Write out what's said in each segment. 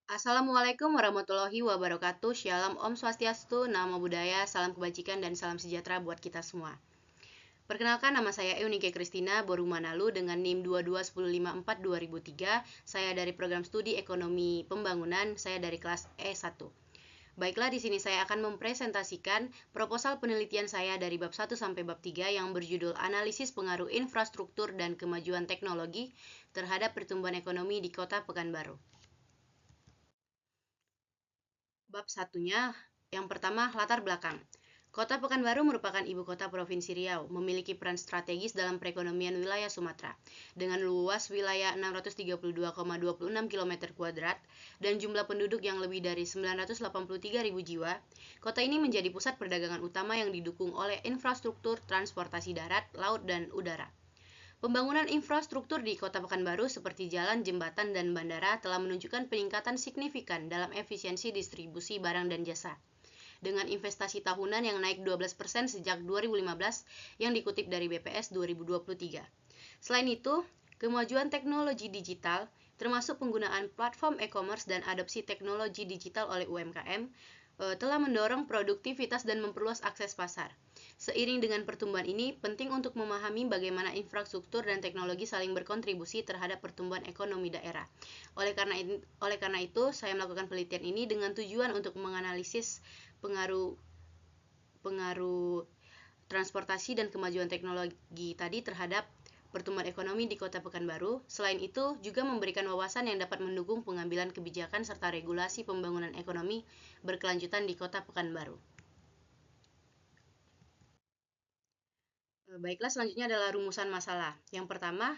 Assalamualaikum warahmatullahi wabarakatuh. Shalom, Om Swastiastu, Namo Buddhaya, salam kebajikan dan salam sejahtera buat kita semua. Perkenalkan, nama saya Eunike Kristina Boru Manalu dengan NIM 2210542 Saya dari program studi Ekonomi Pembangunan, saya dari kelas E1. Baiklah, di sini saya akan mempresentasikan proposal penelitian saya dari bab 1 sampai bab 3 yang berjudul Analisis Pengaruh Infrastruktur dan Kemajuan Teknologi terhadap Pertumbuhan Ekonomi di Kota Pekanbaru. Bab satunya, yang pertama, latar belakang. Kota Pekanbaru merupakan ibu kota Provinsi Riau, memiliki peran strategis dalam perekonomian wilayah Sumatera. Dengan luas wilayah 632,26 km kuadrat dan jumlah penduduk yang lebih dari 983.000 jiwa, kota ini menjadi pusat perdagangan utama yang didukung oleh infrastruktur transportasi darat, laut, dan udara. Pembangunan infrastruktur di Kota Pekanbaru seperti jalan, jembatan, dan bandara telah menunjukkan peningkatan signifikan dalam efisiensi distribusi barang dan jasa. Dengan investasi tahunan yang naik 12% sejak 2015 yang dikutip dari BPS 2023. Selain itu, kemajuan teknologi digital, termasuk penggunaan platform e-commerce dan adopsi teknologi digital oleh UMKM, telah mendorong produktivitas dan memperluas akses pasar. Seiring dengan pertumbuhan ini, penting untuk memahami bagaimana infrastruktur dan teknologi saling berkontribusi terhadap pertumbuhan ekonomi daerah. Oleh karena itu, saya melakukan penelitian ini dengan tujuan untuk menganalisis pengaruh transportasi dan kemajuan teknologi tadi terhadap pertumbuhan ekonomi di Kota Pekanbaru. Selain itu, juga memberikan wawasan yang dapat mendukung pengambilan kebijakan serta regulasi pembangunan ekonomi berkelanjutan di Kota Pekanbaru. Baiklah, selanjutnya adalah rumusan masalah. Yang pertama,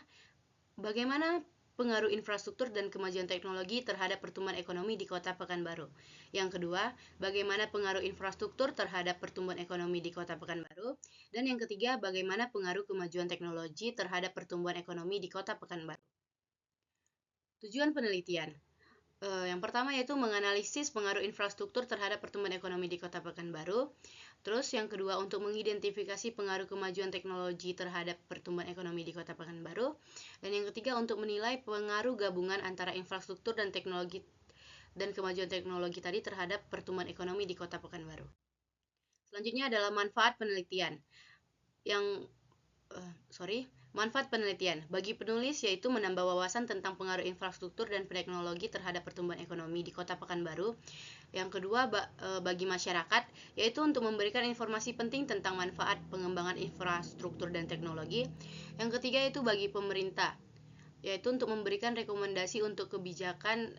bagaimana pengaruh infrastruktur dan kemajuan teknologi terhadap pertumbuhan ekonomi di Kota Pekanbaru. Yang kedua, bagaimana pengaruh infrastruktur terhadap pertumbuhan ekonomi di Kota Pekanbaru. Dan yang ketiga, bagaimana pengaruh kemajuan teknologi terhadap pertumbuhan ekonomi di Kota Pekanbaru. Tujuan penelitian. Yang pertama yaitu menganalisis pengaruh infrastruktur terhadap pertumbuhan ekonomi di Kota Pekanbaru. Terus yang kedua untuk mengidentifikasi pengaruh kemajuan teknologi terhadap pertumbuhan ekonomi di Kota Pekanbaru. Dan yang ketiga untuk menilai pengaruh gabungan antara infrastruktur dan teknologi dan kemajuan teknologi tadi terhadap pertumbuhan ekonomi di Kota Pekanbaru. Selanjutnya adalah manfaat penelitian. Manfaat penelitian bagi penulis yaitu menambah wawasan tentang pengaruh infrastruktur dan teknologi terhadap pertumbuhan ekonomi di Kota Pekanbaru. Yang kedua, bagi masyarakat yaitu untuk memberikan informasi penting tentang manfaat pengembangan infrastruktur dan teknologi. Yang ketiga yaitu bagi pemerintah yaitu untuk memberikan rekomendasi untuk kebijakan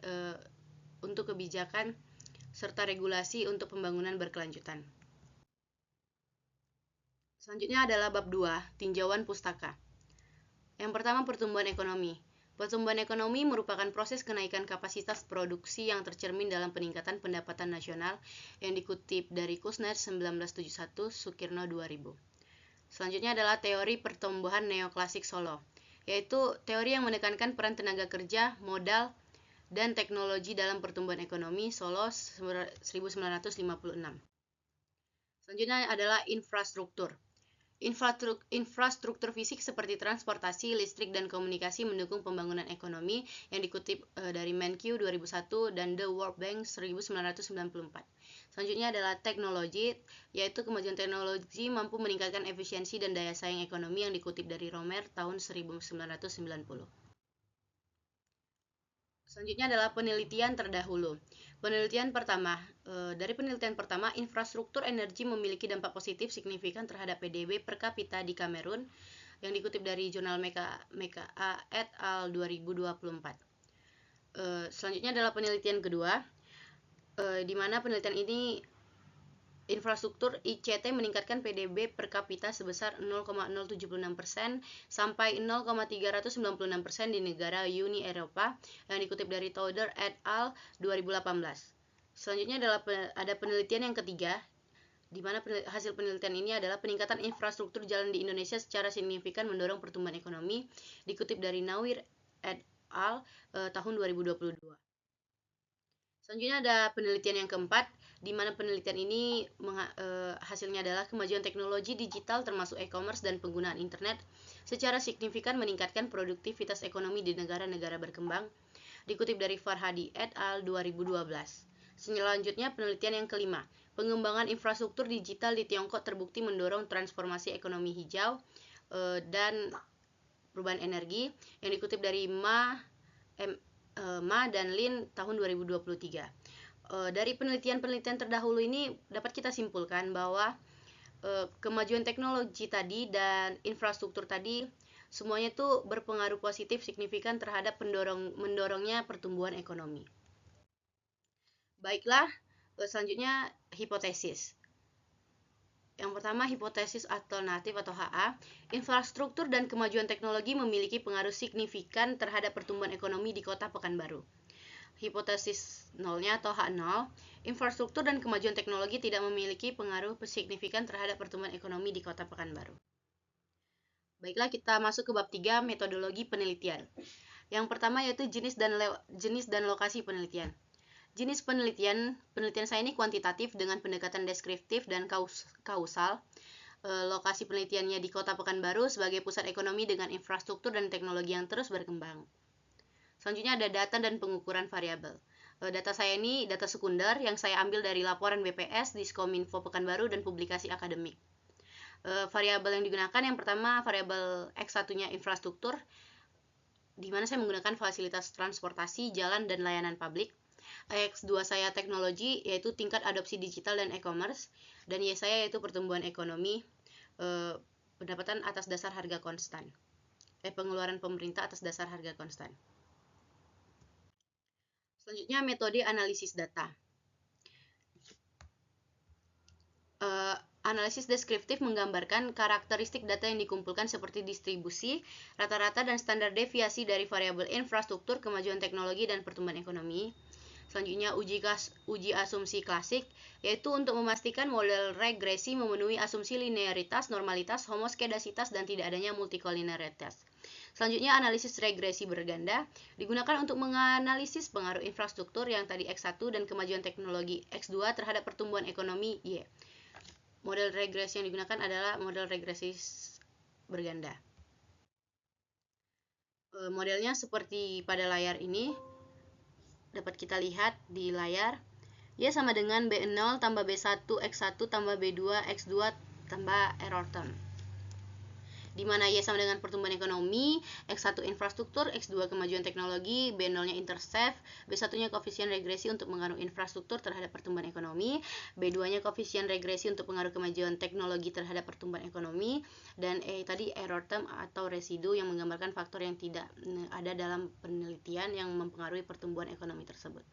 serta regulasi untuk pembangunan berkelanjutan. Selanjutnya adalah bab 2, tinjauan pustaka. Yang pertama, pertumbuhan ekonomi. Pertumbuhan ekonomi merupakan proses kenaikan kapasitas produksi yang tercermin dalam peningkatan pendapatan nasional yang dikutip dari Kuznets 1971, Sukirno 2000. Selanjutnya adalah teori pertumbuhan neoklasik Solo, yaitu teori yang menekankan peran tenaga kerja, modal, dan teknologi dalam pertumbuhan ekonomi Solo 1956. Selanjutnya adalah infrastruktur. Infrastruktur fisik seperti transportasi, listrik, dan komunikasi mendukung pembangunan ekonomi yang dikutip dari Menkyu 2001 dan The World Bank 1994. Selanjutnya adalah teknologi, yaitu kemajuan teknologi mampu meningkatkan efisiensi dan daya saing ekonomi yang dikutip dari Romer tahun 1990. Selanjutnya adalah penelitian terdahulu. Dari penelitian pertama, infrastruktur energi memiliki dampak positif signifikan terhadap PDB per kapita di Kamerun yang dikutip dari jurnal Meka et al. 2024. Selanjutnya adalah penelitian kedua, di mana penelitian ini infrastruktur ICT meningkatkan PDB per kapita sebesar 0,076% sampai 0,396% di negara Uni Eropa yang dikutip dari Tauder et al. 2018. Selanjutnya ada penelitian yang ketiga, di mana hasil penelitian ini adalah peningkatan infrastruktur jalan di Indonesia secara signifikan mendorong pertumbuhan ekonomi, dikutip dari Nawir et al. Tahun 2022. Selanjutnya ada penelitian yang keempat, di mana penelitian ini hasilnya adalah kemajuan teknologi digital termasuk e-commerce dan penggunaan internet secara signifikan meningkatkan produktivitas ekonomi di negara-negara berkembang. Dikutip dari Farhadi et al. 2012. Selanjutnya, penelitian yang kelima. Pengembangan infrastruktur digital di Tiongkok terbukti mendorong transformasi ekonomi hijau dan perubahan energi, yang dikutip dari Ma dan Lin tahun 2023. Dari penelitian-penelitian terdahulu ini dapat kita simpulkan bahwa kemajuan teknologi tadi dan infrastruktur tadi semuanya itu berpengaruh positif signifikan terhadap mendorongnya pertumbuhan ekonomi. Baiklah, selanjutnya hipotesis. Yang pertama, hipotesis alternatif atau HA, infrastruktur dan kemajuan teknologi memiliki pengaruh signifikan terhadap pertumbuhan ekonomi di Kota Pekanbaru. Hipotesis nolnya atau H0, infrastruktur dan kemajuan teknologi tidak memiliki pengaruh signifikan terhadap pertumbuhan ekonomi di Kota Pekanbaru. Baiklah, kita masuk ke bab 3, metodologi penelitian. Yang pertama yaitu jenis dan lokasi penelitian. Jenis penelitian saya ini kuantitatif dengan pendekatan deskriptif dan kausal. Lokasi penelitiannya di Kota Pekanbaru sebagai pusat ekonomi dengan infrastruktur dan teknologi yang terus berkembang. Selanjutnya ada data dan pengukuran variabel. Data saya ini data sekunder yang saya ambil dari laporan BPS, Diskominfo Pekanbaru, dan publikasi akademik. Variabel yang digunakan yang pertama variabel X1-nya infrastruktur, di mana saya menggunakan fasilitas transportasi, jalan, dan layanan publik. X2 saya teknologi, yaitu tingkat adopsi digital dan e-commerce, dan Y saya yaitu pertumbuhan ekonomi, pendapatan atas dasar harga konstan. Pengeluaran pemerintah atas dasar harga konstan. Selanjutnya, metode analisis data. Analisis deskriptif menggambarkan karakteristik data yang dikumpulkan seperti distribusi, rata-rata, dan standar deviasi dari variabel infrastruktur, kemajuan teknologi, dan pertumbuhan ekonomi. Selanjutnya, uji asumsi klasik, yaitu untuk memastikan model regresi memenuhi asumsi linearitas, normalitas, homoskedasitas, dan tidak adanya multikolinearitas. Selanjutnya, analisis regresi berganda digunakan untuk menganalisis pengaruh infrastruktur yang tadi X1 dan kemajuan teknologi X2 terhadap pertumbuhan ekonomi Y. Model regresi yang digunakan adalah model regresi berganda. Modelnya seperti pada layar ini, dapat kita lihat di layar. Y sama dengan B0 tambah B1 X1 tambah B2 X2 tambah error term, di mana Y sama dengan pertumbuhan ekonomi, X1 infrastruktur, X2 kemajuan teknologi, B0-nya intercept, B1-nya koefisien regresi untuk pengaruh infrastruktur terhadap pertumbuhan ekonomi, B2-nya koefisien regresi untuk pengaruh kemajuan teknologi terhadap pertumbuhan ekonomi, dan tadi error term atau residu yang menggambarkan faktor yang tidak ada dalam penelitian yang mempengaruhi pertumbuhan ekonomi tersebut.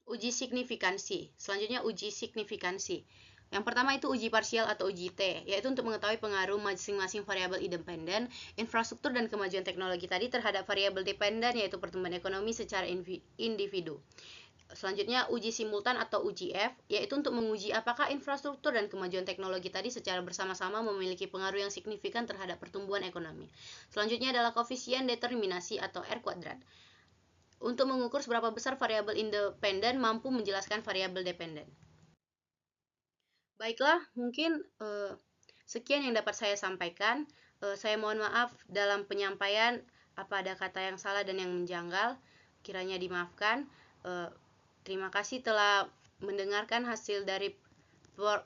Uji signifikansi. Selanjutnya uji signifikansi. Yang pertama itu uji parsial atau uji T, yaitu untuk mengetahui pengaruh masing-masing variabel independen, infrastruktur dan kemajuan teknologi tadi terhadap variabel dependen, yaitu pertumbuhan ekonomi secara individu. Selanjutnya uji simultan atau uji F, yaitu untuk menguji apakah infrastruktur dan kemajuan teknologi tadi secara bersama-sama memiliki pengaruh yang signifikan terhadap pertumbuhan ekonomi. Selanjutnya adalah koefisien determinasi atau R kuadrat, untuk mengukur seberapa besar variabel independen mampu menjelaskan variabel dependen. Baiklah, mungkin sekian yang dapat saya sampaikan. Saya mohon maaf dalam penyampaian apa ada kata yang salah dan yang menjanggal, kiranya dimaafkan. Terima kasih telah mendengarkan hasil dari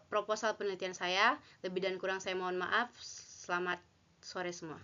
proposal penelitian saya. Lebih dan kurang saya mohon maaf. Selamat sore semua.